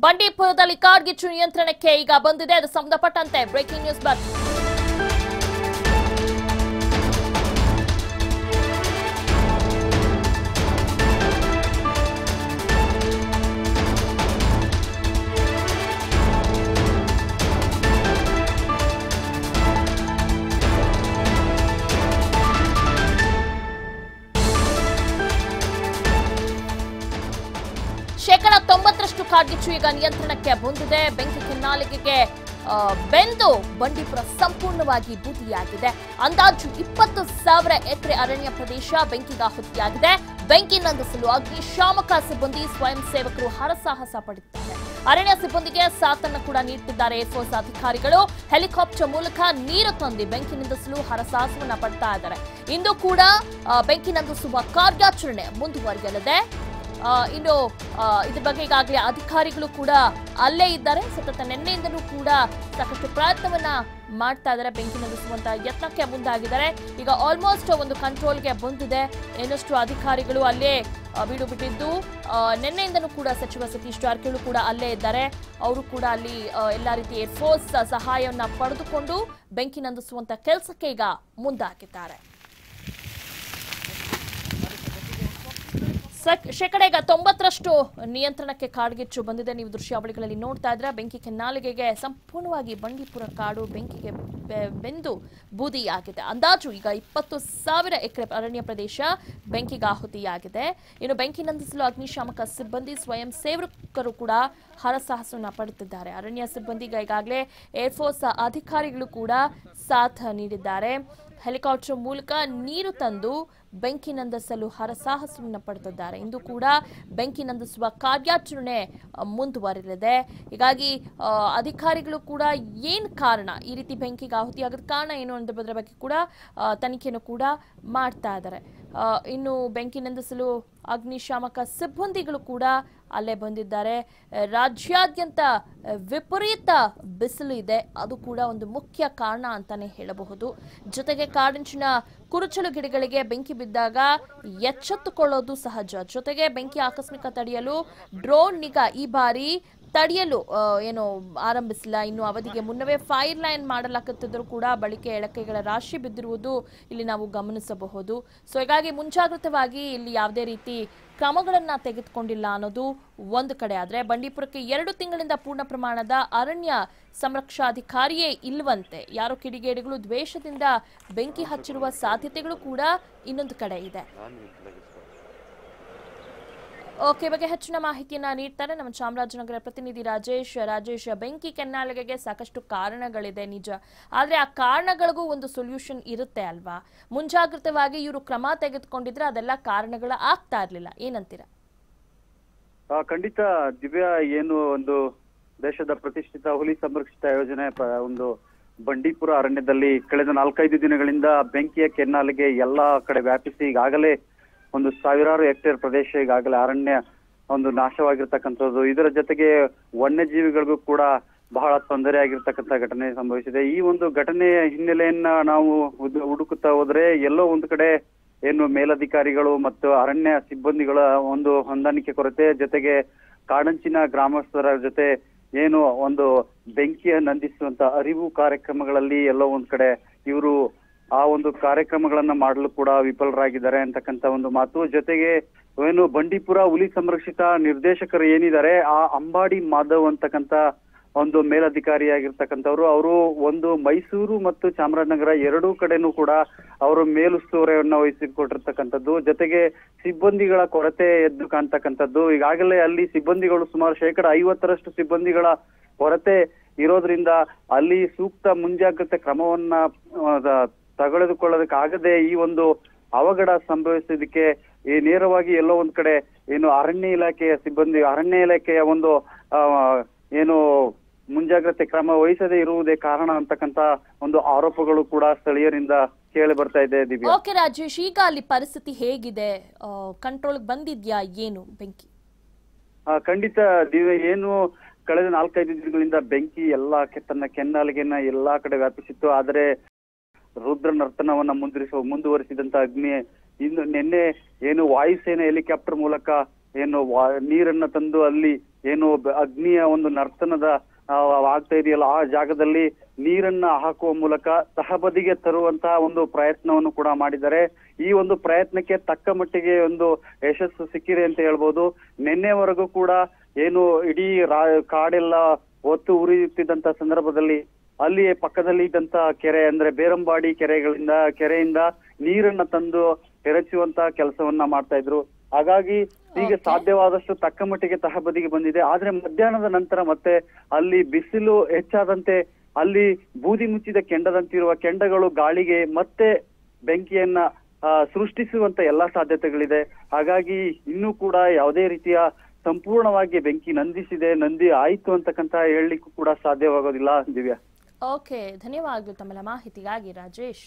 ಬಂಡೀಪುರದಲ್ಲಿ ಕಾಡ್ಗಿಚ್ಚು ನಿಯಂತ್ರಣಕ್ಕೆ ಈಗ ಬಂದಿದೆ. ಅದು ಸಂಬಂಧಪಟ್ಟಂತೆ ಬ್ರೇಕಿಂಗ್ ನ್ಯೂಸ್ ಬರ್ತಿದೆ. ಶೇಕಡ 90ರಷ್ಟು ಕಾಡ್ಗಿಚ್ಚು ಈಗ ನಿಯಂತ್ರಣಕ್ಕೆ ಬಂದಿದೆ. ಬೆಂಕಿ ಕೆನ್ನಾಲಿಗೆಗೆ ಬೆಂದು ಬಂಡೀಪುರ ಸಂಪೂರ್ಣವಾಗಿ ಬೂದಿಯಾಗಿದೆ. ಅಂದಾಜು 20,000 ಎಕರೆ ಅರಣ್ಯ ಪ್ರದೇಶ ಬೆಂಕಿಗಾಹುತಿಯಾಗಿದೆ. ಬೆಂಕಿ ನಂದಿಸಲು ಅಗ್ನಿಶಾಮಕ ಸಿಬ್ಬಂದಿ ಸ್ವಯಂ ಸೇವಕರು ಹರಸಾಹಸ ಪಡುತ್ತಾರೆ. ಅರಣ್ಯ ಸಿಬ್ಬಂದಿಗೆ ಸಾಥನ್ನು ಕೂಡ ನೀಡುತ್ತಿದ್ದಾರೆ ಏರ್ಫೋರ್ಸ್ ಅಧಿಕಾರಿಗಳು. ಹೆಲಿಕಾಪ್ಟರ್ ಮೂಲಕ ನೀರು ತಂದು ಬೆಂಕಿ ನಂದಿಸಲು ಹರಸಾಹಸವನ್ನ ಪಡ್ತಾ ಇದ್ದಾರೆ. ಇಂದು ಕೂಡ ಬೆಂಕಿ ನಂದಿಸುವ ಕಾರ್ಯಾಚರಣೆ ಮುಂದುವರಿಯಲಿದೆ. ಇನ್ನು ಇದ್ರ ಬಗ್ಗೆ ಈಗಾಗಲೇ ಅಧಿಕಾರಿಗಳು ಕೂಡ ಅಲ್ಲೇ ಇದ್ದಾರೆ. ಸತತ ನಿನ್ನೆಯಿಂದಲೂ ಕೂಡ ಸಾಕಷ್ಟು ಪ್ರಯತ್ನವನ್ನ ಮಾಡ್ತಾ ಇದ್ದಾರೆ. ಬೆಂಕಿ ನಂದಿಸುವಂತ ಯತ್ನಕ್ಕೆ ಮುಂದಾಗಿದ್ದಾರೆ. ಈಗ ಆಲ್ಮೋಸ್ಟ್ ಒಂದು ಕಂಟ್ರೋಲ್ಗೆ ಬಂದಿದೆ. ಇನ್ನಷ್ಟು ಅಧಿಕಾರಿಗಳು ಅಲ್ಲೇ ಬೀಡು ಬಿಟ್ಟಿದ್ದು ನಿನ್ನೆಯಿಂದನೂ ಕೂಡ ಸಚಿವ ಸತೀಶ್ ಜಾರಕಿಹೊಳಿ ಕೂಡ ಅಲ್ಲೇ ಇದ್ದಾರೆ. ಅವರು ಕೂಡ ಅಲ್ಲಿ ಎಲ್ಲಾ ರೀತಿ ಏರ್ಫೋರ್ಸ್ ಸಹಾಯವನ್ನ ಪಡೆದುಕೊಂಡು ಬೆಂಕಿ ನಂದಿಸುವಂತ ಕೆಲಸಕ್ಕೆ ಈಗ ಮುಂದಾಗಿದ್ದಾರೆ. ಶೇಕಡ ಈಗ 90ರಷ್ಟು ನಿಯಂತ್ರಣಕ್ಕೆ ಕಾಡ್ಗಿಚ್ಚು ಬಂದಿದೆ. ನೀವು ದೃಶ್ಯಾವಳಿಗಳಲ್ಲಿ ನೋಡ್ತಾ ಇದ್ರೆ ಬೆಂಕಿ ಕೆನ್ನಾಲಿಗೆಗೆ ಸಂಪೂರ್ಣವಾಗಿ ಬಂಡೀಪುರ ಕಾಡು ಬೆಂಕಿಗೆ ಬೆಂದು ಬೂದಿಯಾಗಿದೆ. ಅಂದಾಜು ಈಗ 20,000 ಎಕರೆ ಅರಣ್ಯ ಪ್ರದೇಶ ಬೆಂಕಿಗಾಹುತಿಯಾಗಿದೆ. ಇನ್ನು ಬೆಂಕಿ ನಂದಿಸಲು ಅಗ್ನಿಶಾಮಕ ಸಿಬ್ಬಂದಿ ಸ್ವಯಂ ಸೇವಕರು ಕೂಡ ಹರಸಾಹಸವನ್ನ ಪಡುತ್ತಿದ್ದಾರೆ. ಅರಣ್ಯ ಸಿಬ್ಬಂದಿಗೆ ಈಗಾಗಲೇ ಏರ್ಫೋರ್ಸ್ ಅಧಿಕಾರಿಗಳು ಕೂಡ ಸಾಥ್ ನೀಡಿದ್ದಾರೆ. ಹೆಲಿಕಾಪ್ಟರ್ ಮೂಲಕ ನೀರು ತಂದು ಬೆಂಕಿ ನಂದಿಸಲು ಹರಸಾಹಸವನ್ನು ಪಡುತ್ತಿದ್ದಾರೆ. ಇಂದು ಕೂಡ ಬೆಂಕಿ ನಂದಿಸುವ ಕಾರ್ಯಾಚರಣೆ ಮುಂದುವರಿದಿದೆ. ಹೀಗಾಗಿ ಅಧಿಕಾರಿಗಳು ಕೂಡ ಏನು ಕಾರಣ ಈ ರೀತಿ ಬೆಂಕಿಗೆ ಆಹುತಿಯಾಗದ ಕಾರಣ ಏನು ಅನ್ನೋದ್ರ ಬಗ್ಗೆ ಕೂಡ ತನಿಖೆಯನ್ನು ಕೂಡ ಮಾಡ್ತಾ ಇದ್ದಾರೆ. ಇನ್ನು ಬೆಂಕಿ ನಂದಿಸಲು ಅಗ್ನಿಶಾಮಕ ಸಿಬ್ಬಂದಿಗಳು ಕೂಡ ಅಲ್ಲೇ ಬಂದಿದ್ದಾರೆ. ರಾಜ್ಯಾದ್ಯಂತ ವಿಪರೀತ ಬಿಸಿಲು ಇದೆ. ಅದು ಕೂಡ ಒಂದು ಮುಖ್ಯ ಕಾರಣ ಅಂತಾನೆ ಹೇಳಬಹುದು. ಜೊತೆಗೆ ಕಾಡಂಚಿನ ಕುರುಚಲು ಗಿಡಗಳಿಗೆ ಬೆಂಕಿ ಬಿದ್ದಾಗ ಎಚ್ಚೆತ್ತುಕೊಳ್ಳೋದು ಸಹಜ. ಜೊತೆಗೆ ಬೆಂಕಿ ಆಕಸ್ಮಿಕ ತಡೆಯಲು ಡ್ರೋನ್ ನಿಗಾ ಈ ಬಾರಿ ತಡೆಯಲು ಏನು ಆರಂಭಿಸಿಲ್ಲ. ಇನ್ನು ಅವಧಿಗೆ ಮುನ್ನವೇ ಫೈರ್ ಲೈನ್ ಮಾಡಲಾಗುತ್ತಿದ್ದರೂ ಕೂಡ ಬಳಿಕೆ ಎಳಕೆಗಳ ರಾಶಿ ಬಿದ್ದಿರುವುದು ಇಲ್ಲಿ ನಾವು ಗಮನಿಸಬಹುದು. ಸೊ ಹೀಗಾಗಿ ಮುಂಜಾಗ್ರತವಾಗಿ ಇಲ್ಲಿ ಯಾವುದೇ ರೀತಿ ಕ್ರಮಗಳನ್ನ ತೆಗೆದುಕೊಂಡಿಲ್ಲ ಅನ್ನೋದು ಒಂದು ಕಡೆ. ಆದ್ರೆ ಬಂಡೀಪುರಕ್ಕೆ 2 ತಿಂಗಳಿಂದ ಪೂರ್ಣ ಪ್ರಮಾಣದ ಅರಣ್ಯ ಸಂರಕ್ಷಾಧಿಕಾರಿಯೇ ಇಲ್ವಂತೆ. ಯಾರೋ ಕಿಡಿಗೇಡಿಗಳು ದ್ವೇಷದಿಂದ ಬೆಂಕಿ ಹಚ್ಚಿರುವ ಸಾಧ್ಯತೆಗಳು ಕೂಡ ಇನ್ನೊಂದು ಕಡೆ ಇದೆ. ಓಕೆ, ಬಗ್ಗೆ ಹೆಚ್ಚಿನ ಮಾಹಿತಿಯನ್ನ ನೀಡ್ತಾರೆ ನಮ್ಮ ಚಾಮರಾಜನಗರ ಪ್ರತಿನಿಧಿ ರಾಜೇಶ್. ಬೆಂಕಿ ಕೆನ್ನಾಲಿಗೆಗೆ ಸಾಕಷ್ಟು ಕಾರಣಗಳಿದೆ ನಿಜ, ಆದ್ರೆ ಆ ಕಾರಣಗಳಿಗೂ ಒಂದು ಸೊಲ್ಯೂಷನ್ ಇರುತ್ತೆ ಅಲ್ವಾ? ಮುಂಜಾಗ್ರತವಾಗಿ ಇವರು ಕ್ರಮ ತೆಗೆದುಕೊಂಡಿದ್ರೆ ಅದೆಲ್ಲ ಕಾರಣಗಳ ಆಗ್ತಾ ಇರ್ಲಿಲ್ಲ. ಏನಂತೀರಾ? ಖಂಡಿತ ದಿವ್ಯಾ, ಏನು ಒಂದು ದೇಶದ ಪ್ರತಿಷ್ಠಿತ ಹುಲಿ ಸಂರಕ್ಷಿತ ಯೋಜನೆ ಒಂದು ಬಂಡೀಪುರ ಅರಣ್ಯದಲ್ಲಿ ಕಳೆದ 4-5 ದಿನಗಳಿಂದ ಬೆಂಕಿಯ ಕೆನ್ನಾಲಿಗೆ ಎಲ್ಲಾ ಕಡೆ ವ್ಯಾಪಿಸಿ ಈಗಾಗಲೇ ಒಂದು 1000 ಹೆಕ್ಟೇರ್ ಪ್ರದೇಶ ಈಗಾಗಲೇ ಅರಣ್ಯ ಒಂದು ನಾಶವಾಗಿರ್ತಕ್ಕಂಥದ್ದು. ಇದರ ಜೊತೆಗೆ ವನ್ಯಜೀವಿಗಳಿಗೂ ಕೂಡ ಬಹಳ ತೊಂದರೆ ಆಗಿರ್ತಕ್ಕಂಥ ಘಟನೆ ಸಂಭವಿಸಿದೆ. ಈ ಒಂದು ಘಟನೆಯ ಹಿನ್ನೆಲೆಯನ್ನ ನಾವು ಹುಡುಕುತ್ತಾ ಹೋದ್ರೆ ಎಲ್ಲೋ ಒಂದು ಕಡೆ ಏನು ಮೇಲಧಿಕಾರಿಗಳು ಮತ್ತು ಅರಣ್ಯ ಸಿಬ್ಬಂದಿಗಳ ಒಂದು ಹೊಂದಾಣಿಕೆ ಕೊರತೆ, ಜೊತೆಗೆ ಕಾಡಂಚಿನ ಗ್ರಾಮಸ್ಥರ ಜೊತೆ ಏನು ಒಂದು ಬೆಂಕಿಯ ನಂದಿಸುವಂತ ಅರಿವು ಕಾರ್ಯಕ್ರಮಗಳಲ್ಲಿ ಎಲ್ಲೋ ಒಂದ್ ಕಡೆ ಇವರು ಆ ಒಂದು ಕಾರ್ಯಕ್ರಮಗಳನ್ನ ಮಾಡಲು ಕೂಡ ವಿಫಲರಾಗಿದ್ದಾರೆ ಅಂತಕ್ಕಂಥ ಒಂದು ಮಾತು. ಜೊತೆಗೆ ಏನು ಬಂಡೀಪುರ ಹುಲಿ ಸಂರಕ್ಷಿತ ನಿರ್ದೇಶಕರು ಏನಿದ್ದಾರೆ, ಆ ಅಂಬಾಡಿ ಮಾಧವ್ ಅಂತಕ್ಕಂಥ ಒಂದು ಮೇಲಧಿಕಾರಿಯಾಗಿರ್ತಕ್ಕಂಥವ್ರು, ಅವರು ಒಂದು ಮೈಸೂರು ಮತ್ತು ಚಾಮರಾಜನಗರ 2 ಕಡೆನೂ ಕೂಡ ಅವರು ಮೇಲುಸ್ತುವಾರಿಯನ್ನ ವಹಿಸಿಕೊಟ್ಟಿರ್ತಕ್ಕಂಥದ್ದು. ಜೊತೆಗೆ ಸಿಬ್ಬಂದಿಗಳ ಕೊರತೆ ಎದ್ದು ಕಾಣ್ತಕ್ಕಂಥದ್ದು. ಈಗಾಗಲೇ ಅಲ್ಲಿ ಸಿಬ್ಬಂದಿಗಳು ಸುಮಾರು 50% ಸಿಬ್ಬಂದಿಗಳ ಕೊರತೆ ಇರೋದ್ರಿಂದ ಅಲ್ಲಿ ಸೂಕ್ತ ಮುಂಜಾಗ್ರತೆ ಕ್ರಮವನ್ನ ತೆಗೆದುಕೊಳ್ಳೋದಕ್ಕಾಗದೆ ಈ ಒಂದು ಅವಘಡ ಸಂಭವಿಸಿದಕ್ಕೆ ನೇರವಾಗಿ ಎಲ್ಲೋ ಒಂದ್ ಕಡೆ ಏನು ಅರಣ್ಯ ಇಲಾಖೆಯ ಸಿಬ್ಬಂದಿ, ಅರಣ್ಯ ಇಲಾಖೆಯ ಒಂದು ಏನು ಮುಂಜಾಗ್ರತೆ ಕ್ರಮ ವಹಿಸದೇ ಇರುವುದೇ ಕಾರಣ ಅಂತಕ್ಕಂತ ಒಂದು ಆರೋಪಗಳು ಕೂಡ ಸ್ಥಳೀಯರಿಂದ ಕೇಳಿ ಬರ್ತಾ ಇದೆ. ದಿವ್ಯಾ. ಓಕೆ ರಾಜೇಶ್, ಈಗ ಅಲ್ಲಿ ಪರಿಸ್ಥಿತಿ ಹೇಗಿದೆ? ಕಂಟ್ರೋಲ್ ಬಂದಿದ್ಯಾ ಏನು ಬೆಂಕಿ? ಖಂಡಿತ ದಿವ್ಯಾ, ಏನು ಕಳೆದ 4-5 ದಿನಗಳಿಂದ ಬೆಂಕಿ ಎಲ್ಲಾ ತನ್ನ ಕೆನ್ನಾಲಿಗೆಯನ್ನ ಎಲ್ಲಾ ಕಡೆ ವ್ಯಾಪಿಸಿತ್ತು. ಆದರೆ ರುದ್ರ ನರ್ತನವನ್ನ ಮುಂದುವರಿಸಿದಂತ ಅಗ್ನಿ ಇನ್ನು ನಿನ್ನೆ ಏನು ವಾಯುಸೇನೆ ಹೆಲಿಕಾಪ್ಟರ್ ಮೂಲಕ ಏನು ನೀರನ್ನ ತಂದು ಅಲ್ಲಿ ಏನು ಅಗ್ನಿಯ ಒಂದು ನರ್ತನದ ಆಗ್ತಾ ಇದೆಯಲ್ಲ ಆ ಜಾಗದಲ್ಲಿ ನೀರನ್ನ ಹಾಕುವ ಮೂಲಕ ತಹಬದಿಗೆ ತರುವಂತಹ ಒಂದು ಪ್ರಯತ್ನವನ್ನು ಕೂಡ ಮಾಡಿದ್ದಾರೆ. ಈ ಒಂದು ಪ್ರಯತ್ನಕ್ಕೆ ತಕ್ಕ ಮಟ್ಟಿಗೆ ಒಂದು ಯಶಸ್ಸು ಸಿಕ್ಕಿದೆ ಅಂತ ಹೇಳ್ಬೋದು. ನಿನ್ನೆವರೆಗೂ ಕೂಡ ಏನು ಇಡೀ ಕಾಡೆಲ್ಲ ಒತ್ತು ಉರಿಯುತ್ತಿದ್ದಂತ ಸಂದರ್ಭದಲ್ಲಿ ಅಲ್ಲಿ ಪಕ್ಕದಲ್ಲಿ ಇದ್ದಂತ ಕೆರೆ ಅಂದ್ರೆ ಬೇರಂಬಾಡಿ ಕೆರೆಯಿಂದ ನೀರನ್ನ ತಂದು ಎರಚುವಂತ ಕೆಲಸವನ್ನ ಮಾಡ್ತಾ ಇದ್ರು. ಹಾಗಾಗಿ ಈಗ ಸಾಧ್ಯವಾದಷ್ಟು ತಕ್ಕ ಮಟ್ಟಿಗೆ ತಹಬದಿಗೆ ಬಂದಿದೆ. ಆದ್ರೆ ಮಧ್ಯಾಹ್ನದ ನಂತರ ಮತ್ತೆ ಅಲ್ಲಿ ಬಿಸಿಲು ಹೆಚ್ಚಾದಂತೆ ಅಲ್ಲಿ ಬೂದಿ ಮುಚ್ಚಿದ ಕೆಂಡದಂತಿರುವ ಕೆಂಡಗಳು ಗಾಳಿಗೆ ಮತ್ತೆ ಬೆಂಕಿಯನ್ನ ಸೃಷ್ಟಿಸುವಂತ ಎಲ್ಲಾ ಸಾಧ್ಯತೆಗಳಿದೆ. ಹಾಗಾಗಿ ಇನ್ನೂ ಕೂಡ ಯಾವುದೇ ರೀತಿಯ ಸಂಪೂರ್ಣವಾಗಿ ಬೆಂಕಿ ನಂದಿ ಆಯ್ತು ಅಂತಕ್ಕಂತ ಹೇಳಲಿಕ್ಕೂ ಕೂಡ ಸಾಧ್ಯವಾಗೋದಿಲ್ಲ ದಿವ್ಯಾ. ಓಕೆ, ಧನ್ಯವಾದಗಳು ತಮ್ಮ ಮಾಹಿತಿಗಾಗಿ ರಾಜೇಶ್.